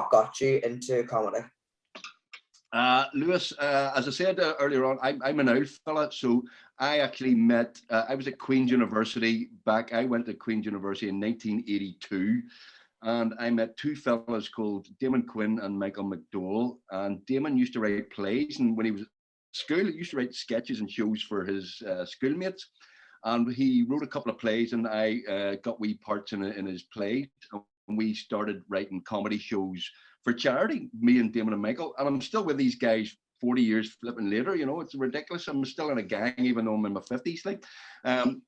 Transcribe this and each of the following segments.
got you into comedy? Lewis, as I said earlier on, I'm an old fella, so I actually met, I was at Queen's University I went to Queen's University in 1982, and I met two fellas called Damon Quinn and Michael McDowell. And Damon used to write plays, and when he was at school, he used to write sketches and shows for his schoolmates. And he wrote a couple of plays, and I got wee parts in his plays. And we started writing comedy shows for charity, me and Damon and Michael. And I'm still with these guys 40 years flipping later, you know, it's ridiculous. I'm still in a gang, even though I'm in my 50s. Like,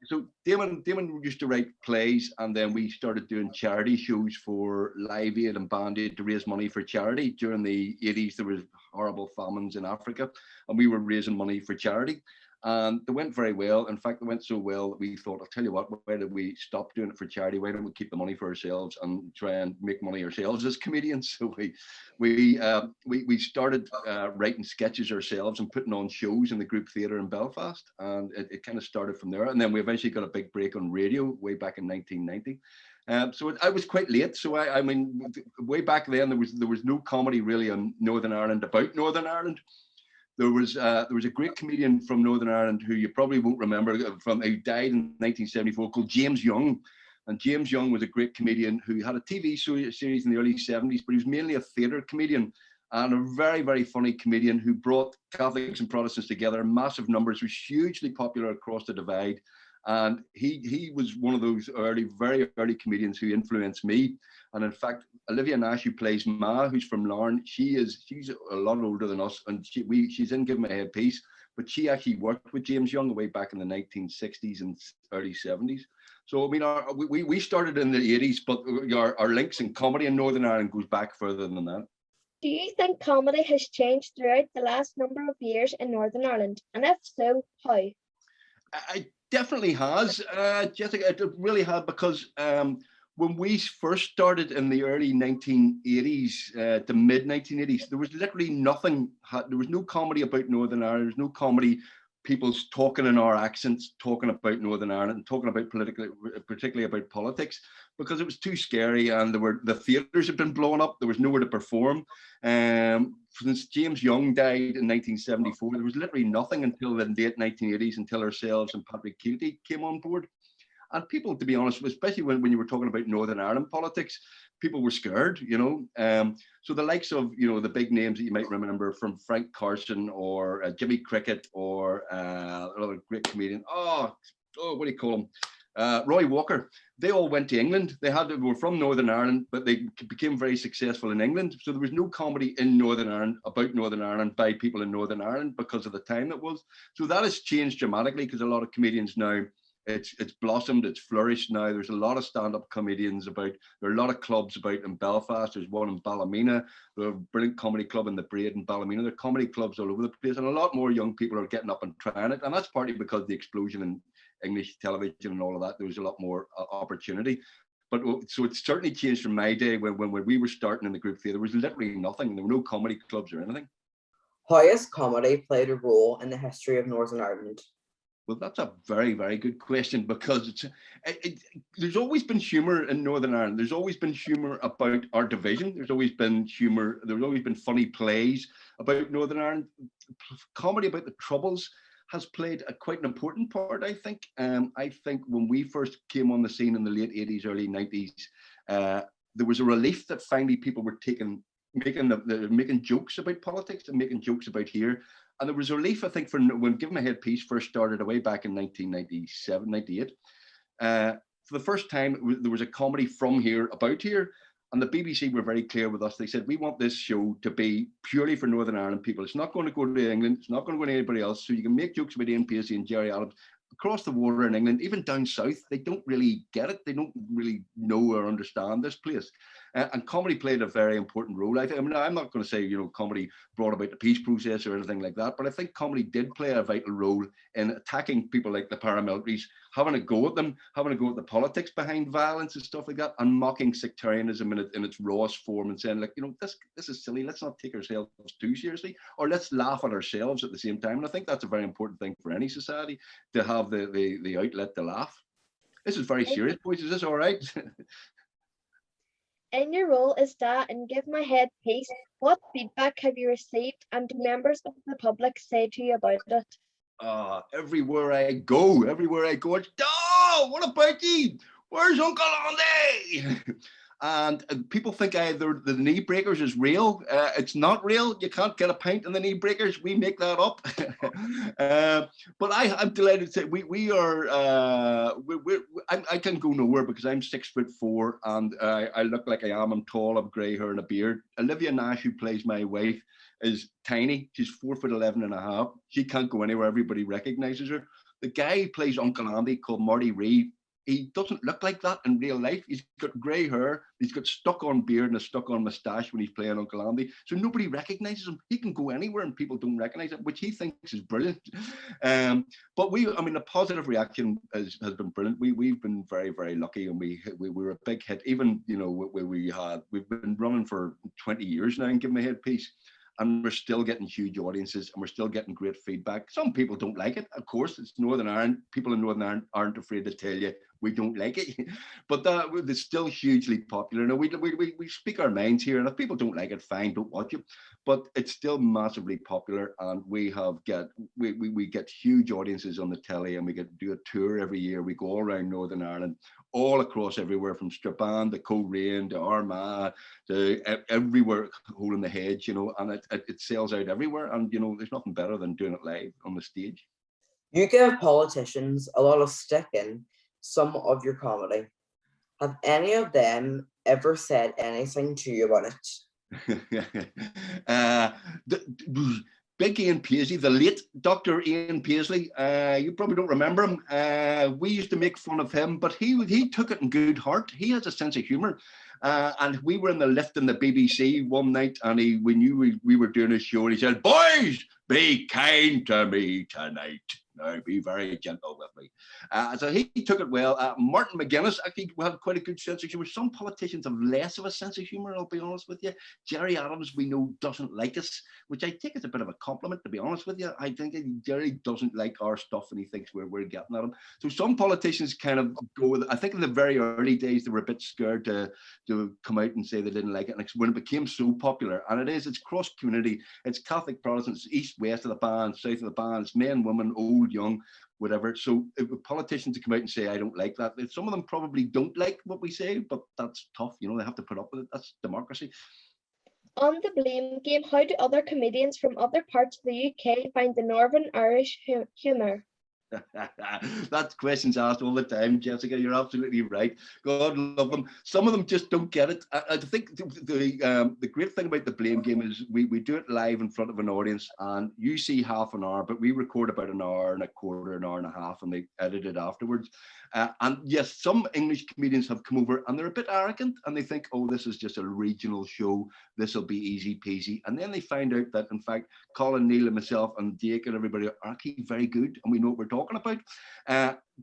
so Damon used to write plays, and then we started doing charity shows for Live Aid and Band Aid to raise money for charity. During the 80s, there was horrible famines in Africa, and we were raising money for charity. And they went very well. In fact, they went so well that we thought, I'll tell you what, why did we stop doing it for charity? Why don't we keep the money for ourselves and try and make money ourselves as comedians? So we started writing sketches ourselves and putting on shows in the group theatre in Belfast. And it kind of started from there. And then we eventually got a big break on radio way back in 1990. So I was quite late. So I mean, way back then, there was no comedy really in Northern Ireland about Northern Ireland. There was a great comedian from Northern Ireland who you probably won't remember, who died in 1974, called James Young. And James Young was a great comedian who had a TV series in the early 70s, but he was mainly a theatre comedian and a very, very funny comedian who brought Catholics and Protestants together in massive numbers, was hugely popular across the divide. And he was one of those very early comedians who influenced me. And in fact, Olivia Nash, who plays Ma, who's from Larne, she's a lot older than us, and she's in Give Me a Headpiece, but she actually worked with James Young way back in the 1960s and early 70s. So I mean, we started in the 80s, but our links in comedy in Northern Ireland goes back further than that. Do you think comedy has changed throughout the last number of years in Northern Ireland? And if so, how? It definitely has, Jessica. It really had, because when we first started in the early 1980s to mid 1980s, there was literally nothing. There was no comedy about Northern Ireland. There was no comedy. People talking in our accents, talking about Northern Ireland, and talking about particularly about politics, because it was too scary, and the theatres had been blown up. There was nowhere to perform. Since James Young died in 1974, there was literally nothing until the late 1980s, until ourselves and Patrick Keelty came on board. And people, to be honest, especially when you were talking about Northern Ireland politics, people were scared, you know. So the likes of, you know, the big names that you might remember from Frank Carson or Jimmy Cricket or another great comedian, what do you call him? Roy Walker. They all went to England. They were from Northern Ireland, but they became very successful in England. So there was no comedy in Northern Ireland about Northern Ireland by people in Northern Ireland because of the time it was. So that has changed dramatically, because a lot of comedians now, it's blossomed, it's flourished now. There's a lot of stand-up comedians about. There are a lot of clubs about in Belfast. There's one in Ballymena. There's a brilliant comedy club in the Braid in Ballymena. There are comedy clubs all over the place, and a lot more young people are getting up and trying it. And that's partly because of the explosion in English television and all of that. There was a lot more opportunity. But so it's certainly changed from my day when we were starting in the group theatre. There was literally nothing. There were no comedy clubs or anything. How has comedy played a role in the history of Northern Ireland? Well, that's a very, very good question, because there's always been humour in Northern Ireland. There's always been humour about our division. There's always been humour. There's always been funny plays about Northern Ireland. Comedy about the Troubles has played quite an important part, I think. I think when we first came on the scene in the late 80s, early 90s, there was a relief that finally people were making jokes about politics and making jokes about here. And there was a relief, I think, for when Give Me a Headpiece first started away back in 1997, 98. For the first time, there was a comedy from here, about here. And the BBC were very clear with us. They said, we want this show to be purely for Northern Ireland people. It's not going to go to England. It's not going to go to anybody else. So you can make jokes about Ian Pacey and Jerry Adams across the water in England, even down south. They don't really get it. They don't really know or understand this place. And comedy played a very important role. I mean, I'm not going to say, you know, comedy brought about the peace process or anything like that, but I think comedy did play a vital role in attacking people like the paramilitaries, having a go at them, having a go at the politics behind violence and stuff like that, and mocking sectarianism in its rawest form, and saying, like, you know, this is silly. Let's not take ourselves too seriously, or let's laugh at ourselves at the same time. And I think that's a very important thing for any society, to have the outlet to laugh. This is very serious, boys. Is this all right? In your role as dad and Give My Head Peace, what feedback have you received and do members of the public say to you about it? Everywhere I go, it's, oh, what about you? Where's Uncle Andy? And people think either the knee breakers is real. It's not real. You can't get a pint in the knee breakers. We make that up. But I'm delighted to say we are. I can go nowhere because I'm 6'4" and I look like I am. I'm tall. I'm grey hair and a beard. Olivia Nash, who plays my wife, is tiny. She's 4'11" and a half. She can't go anywhere. Everybody recognizes her. The guy who plays Uncle Andy, called Marty Reed, he doesn't look like that in real life. He's got grey hair. He's got stuck-on beard and a stuck-on moustache when he's playing Uncle Andy. So nobody recognizes him. He can go anywhere and people don't recognize him, which he thinks is brilliant. But the positive reaction has been brilliant. We've been very, very lucky, and we were a big hit. Even, we've been running for 20 years now and Give My Head Peace. And we're still getting huge audiences and we're still getting great feedback. Some people don't like it. Of course, it's Northern Ireland. People in Northern Ireland aren't afraid to tell you we don't like it. But it's still hugely popular. Now, we speak our minds here, and if people don't like it, fine, don't watch it. But it's still massively popular, and we get huge audiences on the telly, and we get to do a tour every year. We go all around Northern Ireland, all across everywhere from Strabane to Coleraine to Armagh to everywhere, Hole in the Hedge, and it sells out everywhere. And, there's nothing better than doing it live on the stage. You give politicians a lot of stick in some of your comedy. Have any of them ever said anything to you about it? Big Ian Paisley, the late Dr. Ian Paisley, you probably don't remember him. We used to make fun of him, but he took it in good heart. He has a sense of humour. And we were in the lift in the BBC one night, and we knew we were doing a show, and he said, "Boys, be kind to me tonight. Now, be very gentle with me." So he took it well. Martin McGuinness actually had quite a good sense of humour. Some politicians have less of a sense of humour, I'll be honest with you. Jerry Adams, we know, doesn't like us, which I take as a bit of a compliment, to be honest with you. I think Jerry doesn't like our stuff, and he thinks we're getting at him. So some politicians kind of go with it. I think in the very early days, they were a bit scared to come out and say they didn't like it. And when it became so popular, and it's cross-community, it's Catholic, Protestants, east, west of the band, south of the band, it's men, women, old, young, whatever. So if politicians to come out and say, I don't like that, some of them probably don't like what we say, but that's tough. They have to put up with it. That's democracy. On the Blame Game, how do other comedians from other parts of the UK find the Northern Irish humour? That question's asked all the time, Jessica. You're absolutely right. God love them. Some of them just don't get it. I think the great thing about the Blame Game is we do it live in front of an audience, and you see half an hour, but we record about an hour and a quarter, an hour and a half, and they edit it afterwards. And yes, some English comedians have come over and they're a bit arrogant, and they think, oh, this is just a regional show. This will be easy peasy. And then they find out that, in fact, Colin, Neil, and myself, and Jake, and everybody are actually very good, and we know what we're talking about.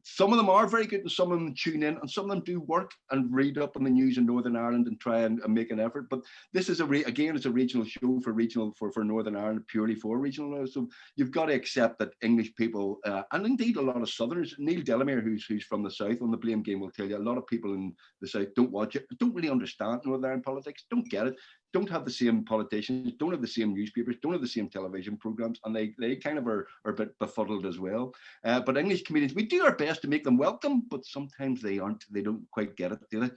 Some of them are very good, and some of them tune in, and some of them do work and read up on the news in Northern Ireland and try and make an effort. But this is again, it's a regional show for Northern Ireland, purely for regional. So you've got to accept that English people, and indeed a lot of Southerners, Neil Delamere, who's from the South on the Blame Game, will tell you a lot of people in the South don't watch it, don't really understand Northern Ireland politics, don't get it, don't have the same politicians, don't have the same newspapers, don't have the same television programs, and they kind of are a bit befuddled as well. But English comedians, we do our best to make them welcome, but sometimes they don't quite get it, do they?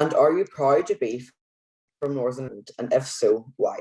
And are you proud to be from Northern Ireland? And if so, why?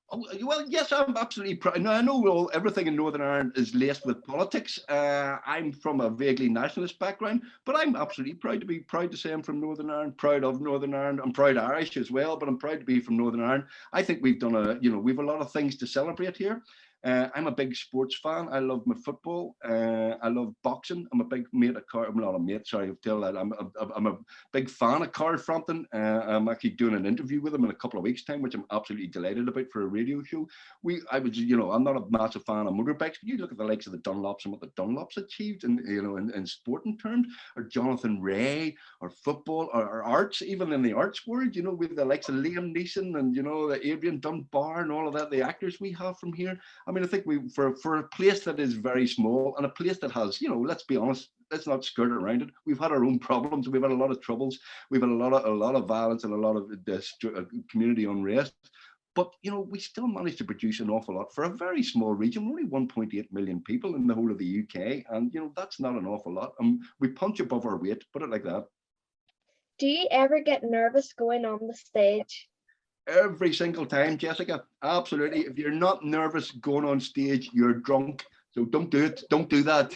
Oh, well, yes, I'm absolutely proud. Now, I know everything in Northern Ireland is laced with politics. I'm from a vaguely nationalist background, but I'm absolutely proud to say I'm from Northern Ireland, proud of Northern Ireland. I'm proud Irish as well, but I'm proud to be from Northern Ireland. I think we've done we've a lot of things to celebrate here. I'm a big sports fan. I love my football. I love boxing. I'm a big mate of I'm not a mate, sorry, I'm a big fan of Carl Frampton. I'm actually doing an interview with him in a couple of weeks' time, which I'm absolutely delighted about for a radio show. I'm not a massive fan of motorbikes, but you look at the likes of the Dunlops and what the Dunlops achieved in sporting terms, or Jonathan Ray, or football, or arts, even in the arts world, with the likes of Liam Neeson and the Adrian Dunbar and all of that, the actors we have from here. I mean, I think for a place that is very small and a place that has, let's be honest, let's not skirt around it. We've had our own problems. We've had a lot of troubles. We've had a lot of violence and a lot of community unrest. But, we still managed to produce an awful lot for a very small region. We're only 1.8 million people in the whole of the UK. And, that's not an awful lot. We punch above our weight, put it like that. Do you ever get nervous going on the stage? Every single time, Jessica. Absolutely. If you're not nervous going on stage, you're drunk. So don't do it. Don't do that.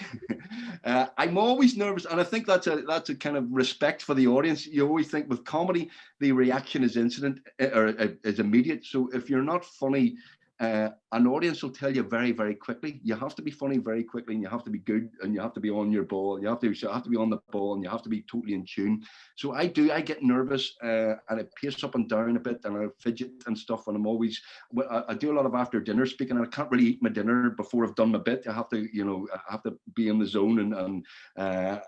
I'm always nervous, and I think that's a kind of respect for the audience. You always think with comedy, the reaction is instant or is immediate. So if you're not funny, an audience will tell you very, very quickly. You have to be funny very quickly, and you have to be good, and you have to be on your ball. You have to be on the ball, and you have to be totally in tune. So I get nervous, and I pace up and down a bit, and I fidget and stuff. And I do a lot of after dinner speaking, and I can't really eat my dinner before I've done my bit. I have to be in the zone, and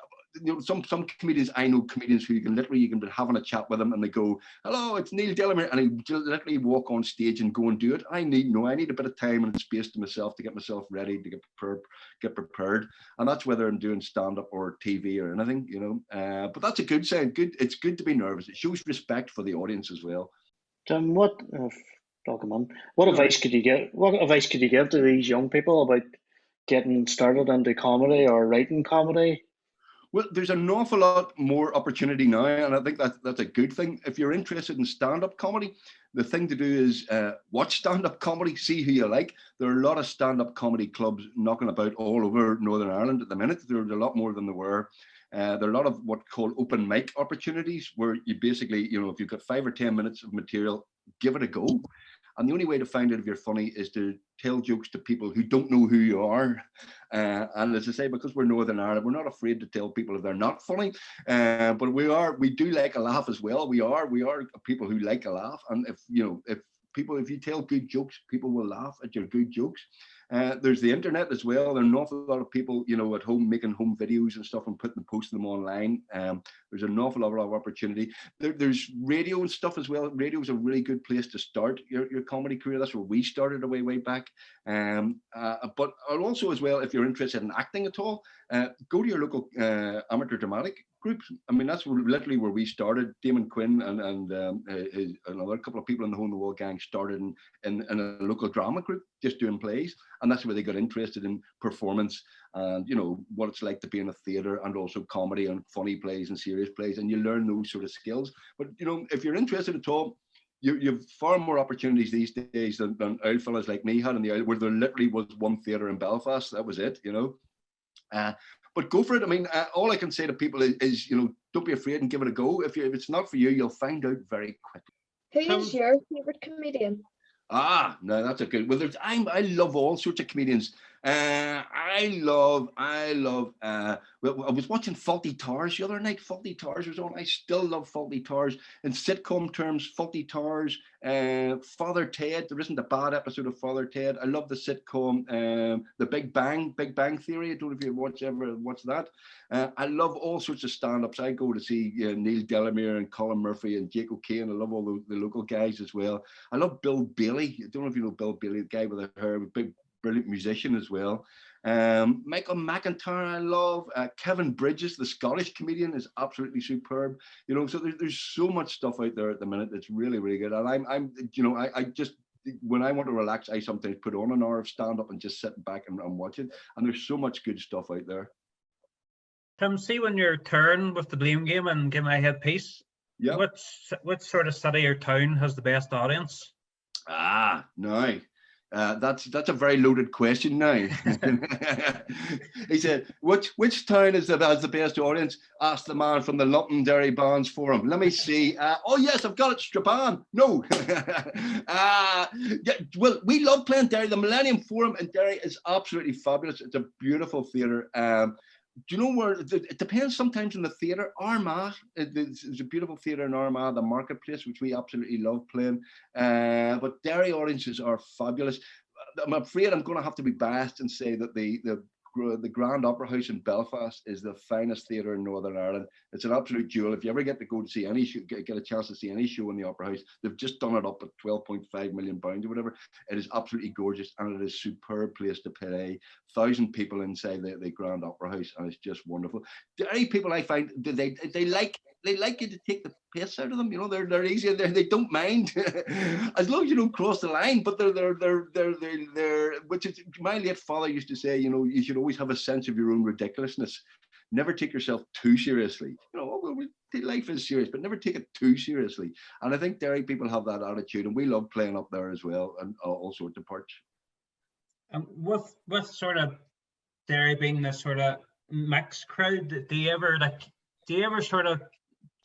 some comedians, I know comedians who you can be having a chat with them and they go, "Hello, it's Neil Delamere," and he literally walk on stage and go and do it. I need a bit of time and space to myself to get myself ready, to get prepared, and that's whether I'm doing stand-up or TV or anything, but that's a good sign. It's good to be nervous. It shows respect for the audience as well. Tim, what advice could you give? What advice could you give to these young people about getting started into comedy or writing comedy? Well, there's an awful lot more opportunity now, and I think that's a good thing. If you're interested in stand-up comedy, the thing to do is watch stand-up comedy, see who you like. There are a lot of stand-up comedy clubs knocking about all over Northern Ireland at the minute. There's a lot more than there were. There are a lot of what called open mic opportunities, where you basically, if you've got 5 or 10 minutes of material, give it a go. And the only way to find out if you're funny is to tell jokes to people who don't know who you are. And as I say, because we're Northern Ireland, we're not afraid to tell people if they're not funny. But we do like a laugh as well. We are people who like a laugh. And if you tell good jokes, people will laugh at your good jokes. There's the internet as well. There are an awful lot of people, at home making home videos and stuff and posting them online. There's an awful lot of opportunity. There's radio and stuff as well. Radio is a really good place to start your comedy career. That's where we started way back. But also as well, if you're interested in acting at all, go to your local amateur dramatic groups. I mean, that's literally where we started. Damon Quinn and another couple of people in the Hole in the Wall gang started in a local drama group, just doing plays, and that's where they got interested in performance and what it's like to be in a theatre, and also comedy and funny plays and serious plays, and you learn those sort of skills. But if you're interested at all, you've far more opportunities these days than old fellas like me had in the Isle, where there literally was one theatre in Belfast. That was it, But go for it. I mean, all I can say to people is don't be afraid and give it a go. If it's not for you, you'll find out very quickly. Who is your favorite comedian? No, that's a good. Well, I love all sorts of comedians. I love. Well, I was watching Faulty Towers the other night. Faulty Towers was on. I still love Faulty Towers. In sitcom terms, Faulty Towers, Father Ted. There isn't a bad episode of Father Ted. I love the sitcom, The Big Bang Theory. I don't know if you ever watched that. I love all sorts of stand-ups. I go to see Neil Delamere and Colin Murphy and Jake O'Kane. I love all the local guys as well. I love Bill Bailey. I don't know if you know Bill Bailey, the guy with the hair, big, brilliant musician as well. Michael McIntyre, I love. Kevin Bridges, the Scottish comedian, is absolutely superb. So there's so much stuff out there at the minute that's really, really good. And I just, when I want to relax, I sometimes put on an hour of stand-up and just sit back and watch it. And there's so much good stuff out there. Tim, see when you're touring with the Blame Game and Give My Head Peace, yeah, what sort of city or town has the best audience? No. That's a very loaded question now. He said, which town has the best audience? Asked the man from the Londonderry Bands Forum. Let me see. Oh yes, I've got it. Strabane. No. Yeah, well, we love playing Derry. The Millennium Forum in Derry is absolutely fabulous. It's a beautiful theatre. Do you know where it depends sometimes on the theatre? Armagh, there's a beautiful theatre in Armagh, the Marketplace, which we absolutely love playing. But Derry audiences are fabulous. I'm afraid I'm going to have to be biased and say that the the Grand Opera House in Belfast is the finest theatre in Northern Ireland. It's an absolute jewel. If you ever get to go to see any show, get a chance to see any show in the Opera House, they've just done it up at £12.5 million or whatever. It is absolutely gorgeous, and it is a superb place to play. 1,000 people inside the Grand Opera House, and it's just wonderful. The only people I find they like you to take the piss out of them. You know, they're easy. They don't mind as long as you don't cross the line. But they're which is, my late father used to say, you know, you should always have a sense of your own ridiculousness. Never take yourself too seriously. You know, life is serious, but never take it too seriously. And I think Derry people have that attitude, and we love playing up there as well, and all sorts of parts. With sort of Derry being this sort of mixed crowd, do you ever sort of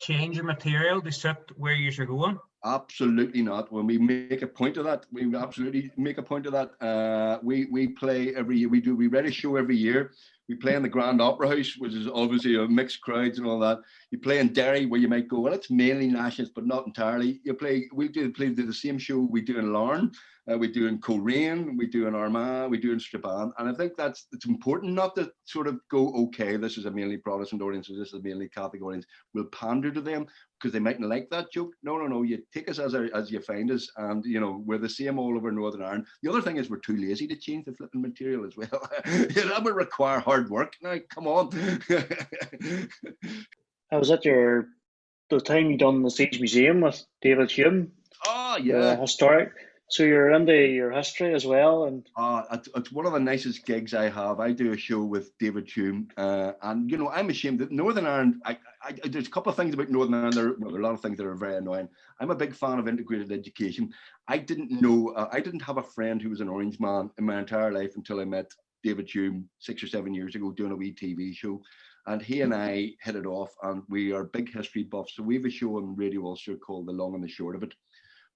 change your material to suit where you're going? Absolutely not. When we make a point of that, we absolutely make a point of that. We play every year. We read a show every year. We play in the Grand Opera House, which is obviously a mixed crowds and all that. You play in Derry, where you might go, well, it's mainly nationals, but not entirely. We do the same show we do in Larne, we do in Coleraine, we do in Armagh, we do in Strabane. And I think it's important not to sort of go, okay, this is a mainly Protestant audience, or this is a mainly Catholic audience. We'll pander to them because they mightn't like that joke. No. You take us as you find us, and you know, we're the same all over Northern Ireland. The other thing is we're too lazy to change the flipping material as well. That would require hard work. Now, come on. I was at the time you done the Siege Museum with David Hume. Oh yeah, historic. So you're into your history as well, and it's one of the nicest gigs I have. I do a show with David Hume, and you know, I'm ashamed that Northern Ireland. There's a couple of things about Northern Ireland. There are a lot of things that are very annoying. I'm a big fan of integrated education. I didn't know. I didn't have a friend who was an Orange man in my entire life until I met David Hume 6 or 7 years ago doing a wee TV show. And he and I hit it off, and we are big history buffs. So we have a show on Radio Ulster called The Long and the Short of It,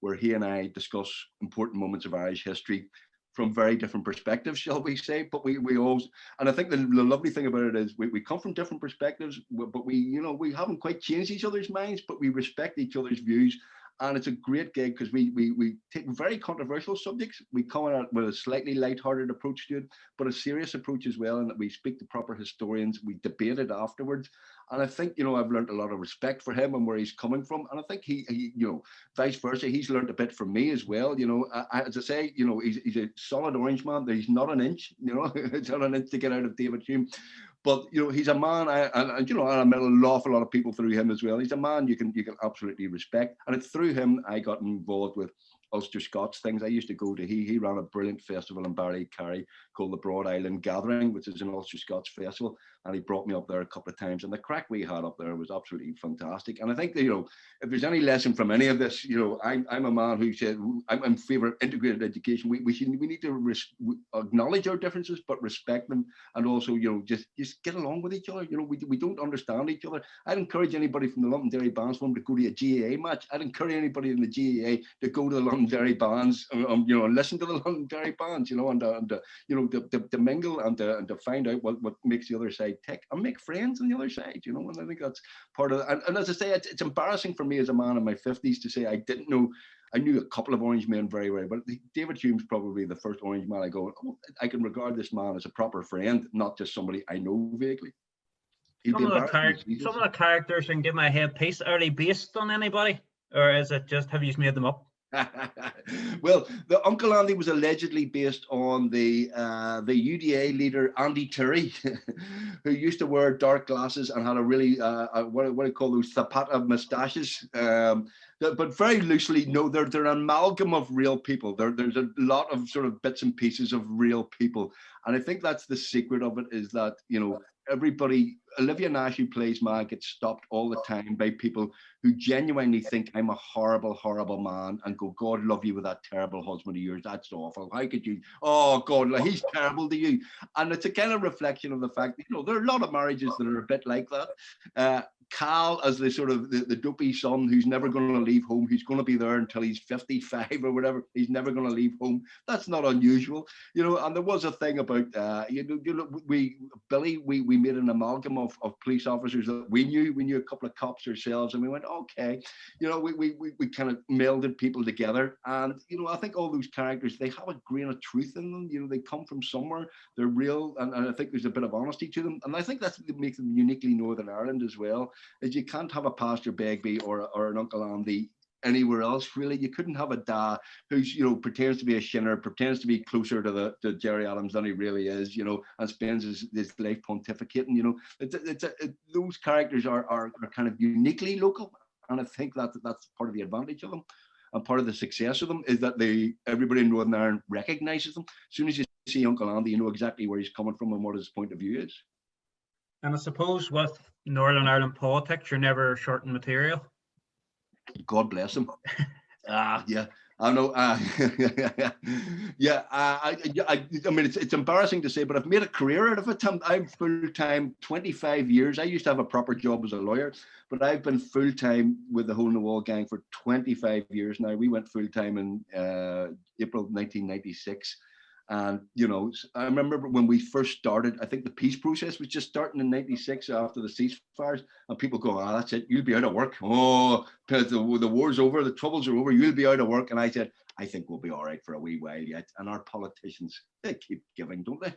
where he and I discuss important moments of Irish history from very different perspectives, shall we say. But we always, and I think the lovely thing about it is we come from different perspectives, but we haven't quite changed each other's minds, but we respect each other's views. And it's a great gig because we take very controversial subjects. We come at it with a slightly lighthearted approach to it, but a serious approach as well, and that we speak to proper historians. We debate it afterwards. And I think, you know, I've learned a lot of respect for him and where he's coming from. And I think he you know, vice versa, he's learned a bit from me as well. You know, as I say, you know, he's a solid Orange man. He's not an inch, you know, it's not an inch to get out of David Hume. But you know, he's a man, and you know, I met an awful lot of people through him as well. He's a man you can absolutely respect, and it's through him I got involved with Ulster Scots things. I used to go to he ran a brilliant festival in Ballycarry called the Broad Island Gathering, which is an Ulster Scots festival, and he brought me up there a couple of times, and the crack we had up there was absolutely fantastic. And I think that, you know, if there's any lesson from any of this, you know, I'm a man who said I'm in favour of integrated education. We need to acknowledge our differences but respect them, and also, you know, just get along with each other. You know, we don't understand each other. I'd encourage anybody from the Londonderry Bands Forum to go to a GAA match. I'd encourage anybody in the GAA to go to the Londonderry Bands, you know, and listen to the Londonderry Bands, you know, and you know, to mingle and to find out what makes the other side tick and make friends on the other side, you know. And I think that's part of it. And as I say, it's embarrassing for me as a man in my 50s to say I didn't know. I knew a couple of Orange men very well, but David Hume's probably the first Orange man I go, oh, I can regard this man as a proper friend, not just somebody I know vaguely. Some of the characters in Give My Head Peace, are they based on anybody, or is it just have you made them up? Well, the Uncle Andy was allegedly based on the UDA leader Andy Turry, who used to wear dark glasses and had a really what do you call those Zapata moustaches. But very loosely, no, they're an amalgam of real people. There's a lot of sort of bits and pieces of real people, and I think that's the secret of it, is that, you know, everybody, Olivia Nash, who plays Ma, gets stopped all the time by people who genuinely think I'm a horrible, horrible man and go, God love you with that terrible husband of yours. That's awful. How could you? Oh, God, like, he's terrible to you. And it's a kind of reflection of the fact that, you know, there are a lot of marriages that are a bit like that. Cal as the sort of the dopey son who's never going to leave home, who's going to be there until he's 55 or whatever. He's never going to leave home. That's not unusual, you know. And there was a thing about we made an amalgam of police officers that we knew a couple of cops ourselves, and we went, okay, you know, we kind of melded people together. And you know, I think all those characters, they have a grain of truth in them. You know, they come from somewhere, they're real, and I think there's a bit of honesty to them, and I think that's what makes them uniquely Northern Ireland as well. Is you can't have a Pastor Begbie or an Uncle Andy anywhere else, really. You couldn't have a Da who's, you know, pretends to be a shinner, pretends to be closer to Jerry Adams than he really is, you know, and spends his life pontificating. You know, those characters are kind of uniquely local, and I think that's part of the advantage of them, and part of the success of them is that everybody in Northern Ireland recognises them. As soon as you see Uncle Andy, you know exactly where he's coming from and what his point of view is. And I suppose with Northern Ireland politics, you're never short on material. God bless him. Yeah, I know. Yeah, I mean, it's embarrassing to say, but I've made a career out of it. I'm full time 25 years. I used to have a proper job as a lawyer, but I've been full time with the Hole in the Wall gang for 25 years now. We went full time in April 1996. And, you know, I remember when we first started, I think the peace process was just starting in 96 after the ceasefires, and people go, that's it, you'll be out of work. Oh, the war's over, the troubles are over, you'll be out of work. And I said, I think we'll be all right for a wee while yet. And our politicians, they keep giving, don't they?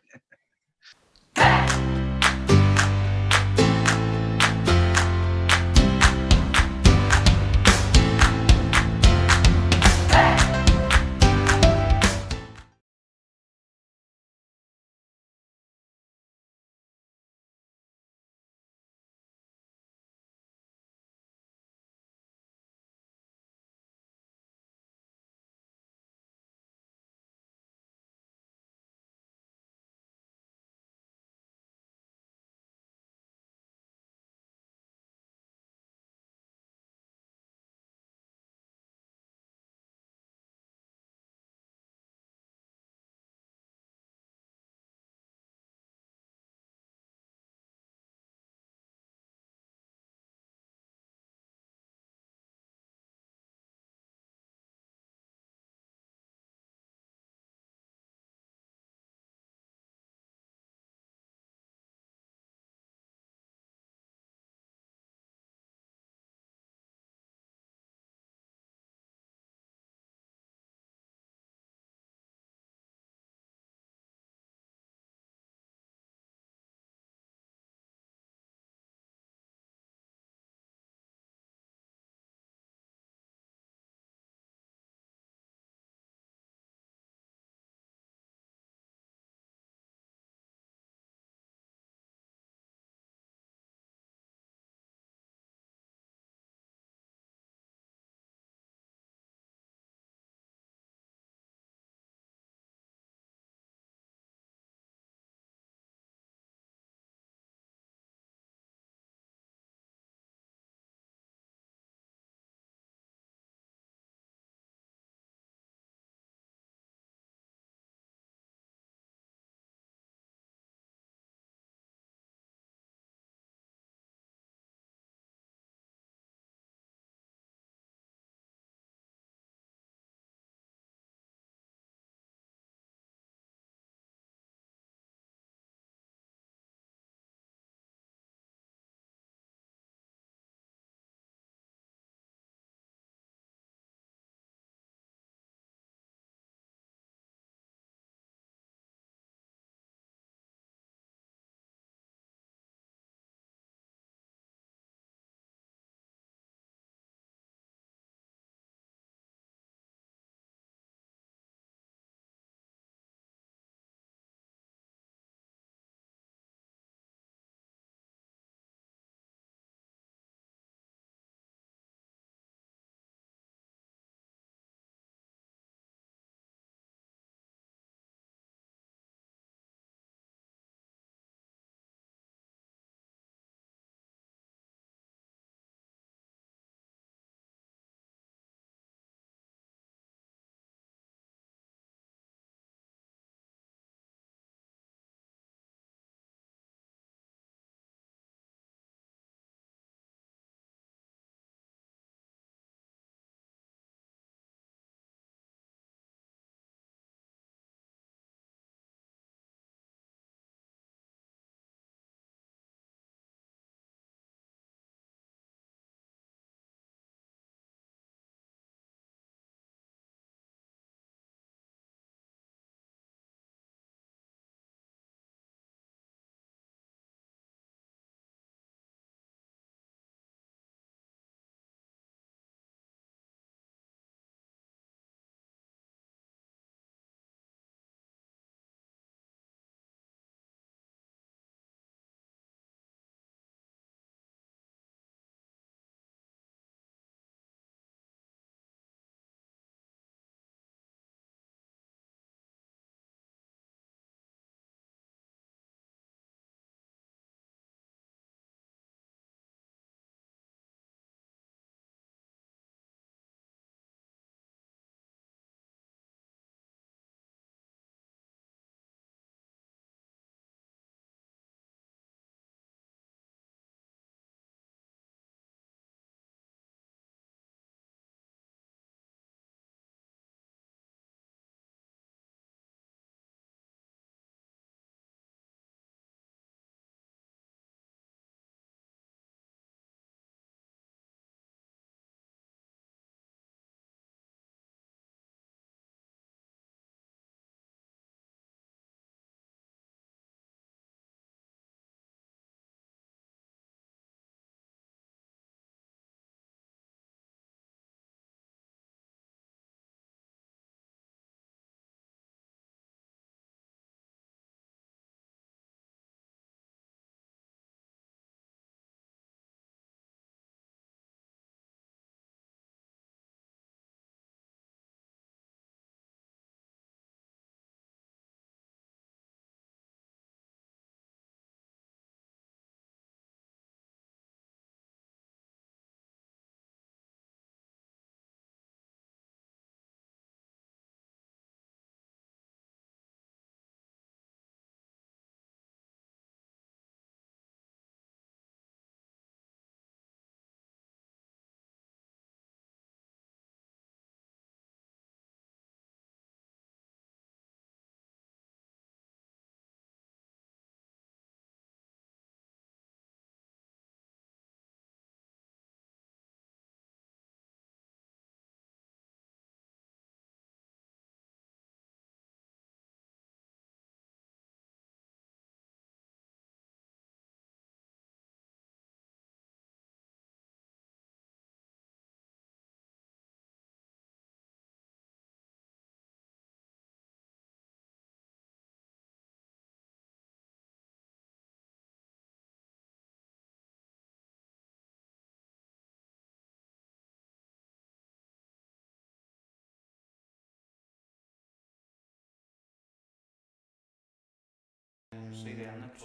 See you then.